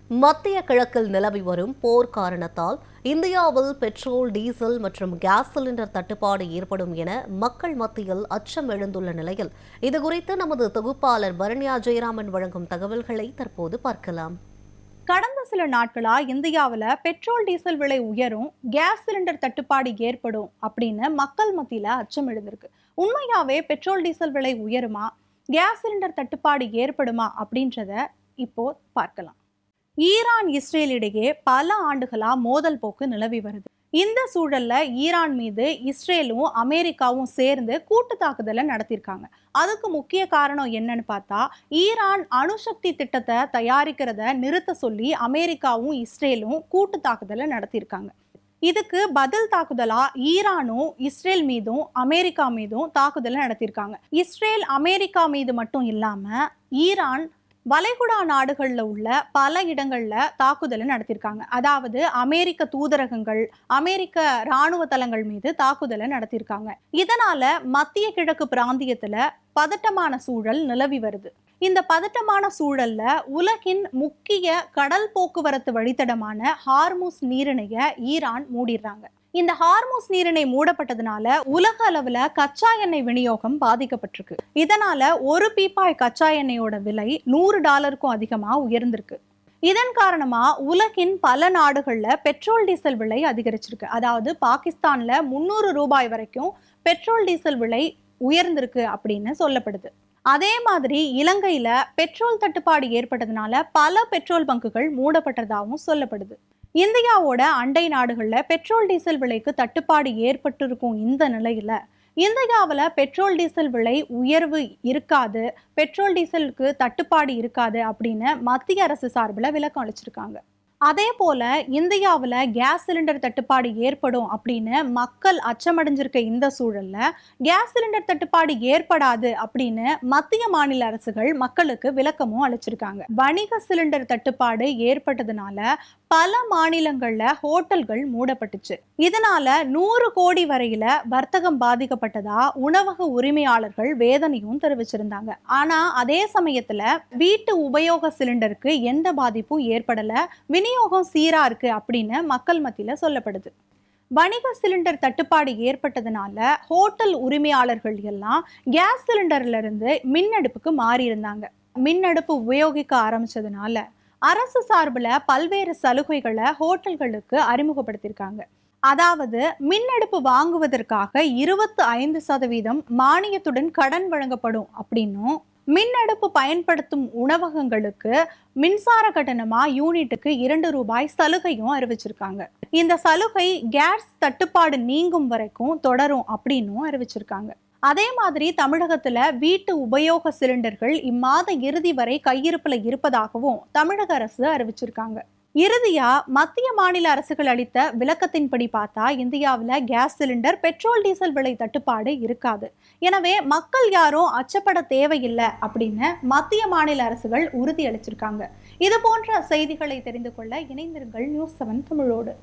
மத்திய கிழக்கில் நிலவி வரும் போர் காரணத்தால் இந்தியாவில் பெட்ரோல், டீசல் மற்றும் கேஸ் சிலிண்டர் தட்டுப்பாடு ஏற்படும் என மக்கள் மத்தியில் அச்சம் எழுந்துள்ள நிலையில் இதுகுறித்து நமது தொகுப்பாளர் பரண்யா ஜெயராமன் வழங்கும் தகவல்களை தற்போது பார்க்கலாம். கடந்த சில நாட்களா இந்தியாவில் பெட்ரோல், டீசல் விலை உயரும், கேஸ் சிலிண்டர் தட்டுப்பாடு ஏற்படும் அப்படின்னு மக்கள் மத்தியில அச்சம் எழுந்திருக்கு. உண்மையாவே பெட்ரோல், டீசல் விலை உயருமா, கேஸ் சிலிண்டர் தட்டுப்பாடு ஏற்படுமா அப்படின்றத இப்போ பார்க்கலாம். ஈரான், இஸ்ரேல் இடையே பல ஆண்டுகளா மோதல் போக்கு நிலவி வருது. இந்த சூழல்ல ஈரான் மீது இஸ்ரேலும் அமெரிக்காவும் சேர்ந்து கூட்டு தாக்குதலை நடத்தியிருக்காங்க. அதுக்கு முக்கிய காரணம் என்னன்னு பார்த்தா, ஈரான் அணுசக்தி திட்டத்தை தயாரிக்கிறத நிறுத்த சொல்லி அமெரிக்காவும் இஸ்ரேலும் கூட்டு தாக்குதலை நடத்தியிருக்காங்க. இதுக்கு பதில் தாக்குதலா ஈரானும் இஸ்ரேல் மீதும் அமெரிக்கா மீதும் தாக்குதலை நடத்தியிருக்காங்க. இஸ்ரேல், அமெரிக்கா மீது மட்டும் இல்லாம ஈரான் வளைகுடா நாடுகள்ல உள்ள பல இடங்கள்ல தாக்குதலை நடத்தியிருக்காங்க. அதாவது அமெரிக்க தூதரகங்கள், அமெரிக்க இராணுவ தளங்கள் மீது தாக்குதலை நடத்தியிருக்காங்க. இதனால மத்திய கிழக்கு பிராந்தியத்துல பதட்டமான சூழல் நிலவி வருது. இந்த பதட்டமான சூழல்ல உலகின் முக்கிய கடல் போக்குவரத்து வழித்தடமான ஹார்முஸ் நீரிணையை ஈரான் மூடிடுறாங்க. இந்த ஹார்முஸ் நீரிணை மூடப்பட்டதுனால உலக அளவுல கச்சா எண்ணெய் விநியோகம் பாதிக்கப்பட்டிருக்கு. இதனால ஒரு பீப்பாய் கச்சா எண்ணெயோட விலை $100க்கும் அதிகமா உயர்ந்திருக்கு. இதன் காரணமா உலகின் பல நாடுகள்ல பெட்ரோல், டீசல் விலை அதிகரிச்சிருக்கு. அதாவது பாகிஸ்தான்ல $300 வரைக்கும் பெட்ரோல், டீசல் விலை உயர்ந்திருக்கு அப்படின்னு சொல்லப்படுது. அதே மாதிரி இலங்கையில பெட்ரோல் தட்டுப்பாடு ஏற்பட்டதுனால பல பெட்ரோல் பங்குகள் மூடப்பட்டதாகவும் சொல்லப்படுது. இந்தியாவோட அண்டை நாடுகள்ல பெட்ரோல், டீசல் விலைக்கு தட்டுப்பாடு ஏற்பட்டிருக்கும் இந்த நிலையில இந்தியாவில் பெட்ரோல், டீசல் விலை உயர்வு இருக்காது, பெட்ரோல் டீசலுக்கு தட்டுப்பாடு இருக்காது அப்படின்னு மத்திய அரசு சார்பில் விளக்கம் அளிச்சிருக்காங்க. அதே போல இந்தியாவில் கேஸ் சிலிண்டர் தட்டுப்பாடு ஏற்படும் அப்படின்னு மக்கள் அச்சமடைஞ்சிருக்க இந்த சூழல்ல கேஸ் சிலிண்டர் தட்டுப்பாடு ஏற்படாது அப்படின்னு மத்திய மாநில அரசுகள் மக்களுக்கு விளக்கமும் அளிச்சிருக்காங்க. வணிக சிலிண்டர் தட்டுப்பாடு ஏற்பட்டதுனால பல மாநிலங்கள்ல ஹோட்டல்கள் மூடப்பட்டுச்சு. இதனால 100 கோடி வரையில வர்த்தகம் பாதிக்கப்பட்டதா உணவக உரிமையாளர்கள் வேதனையும் தெரிவிச்சிருந்தாங்க. ஆனா அதே சமயத்துல வீட்டு உபயோக சிலிண்டருக்கு எந்த பாதிப்பும் ஏற்படல, விநியோகம் சீரா இருக்கு அப்படின்னு மக்கள் மத்தியில சொல்லப்படுது. வணிக சிலிண்டர் தட்டுப்பாடு ஏற்பட்டதுனால ஹோட்டல் உரிமையாளர்கள் எல்லாம் கேஸ் சிலிண்டர்ல இருந்து மின் அடுப்புக்கு மாறி இருந்தாங்க. மின் அடுப்பு உபயோகிக்க ஆரம்பிச்சதுனால அரசு சார்பில் பல்வேறு சலுகைகளை ஹோட்டல்களுக்கு அறிமுகப்படுத்தியிருக்காங்க. அதாவது மின் அடுப்பு வாங்குவதற்காக 25% மானியத்துடன் கடன் வழங்கப்படும் அப்படின்னும், மின் அடுப்பு பயன்படுத்தும் உணவகங்களுக்கு மின்சார கட்டணமா யூனிட்டுக்கு $2 சலுகையும் அறிவிச்சிருக்காங்க. இந்த சலுகை கேஸ் தட்டுப்பாடு நீங்கும் வரைக்கும் தொடரும் அப்படின்னும் அறிவிச்சிருக்காங்க. அதே மாதிரி தமிழகத்துல வீட்டு உபயோக சிலிண்டர்கள் இம்மாத இறுதி வரை கையிருப்புல இருப்பதாகவும் தமிழக அரசு அறிவிச்சிருக்காங்க. இறுதியா மத்திய மாநில அரசுகள் அளித்த விளக்கத்தின்படி பார்த்தா இந்தியாவில் கேஸ் சிலிண்டர், பெட்ரோல், டீசல் விலை தட்டுப்பாடு இருக்காது. எனவே மக்கள் யாரும் அச்சப்பட தேவையில்லை அப்படின்னு மத்திய மாநில அரசுகள் உறுதி அளிச்சிருக்காங்க. இது போன்ற செய்திகளை தெரிந்து கொள்ள இணைந்திருங்கள் நியூஸ் 7 தமிழோடு.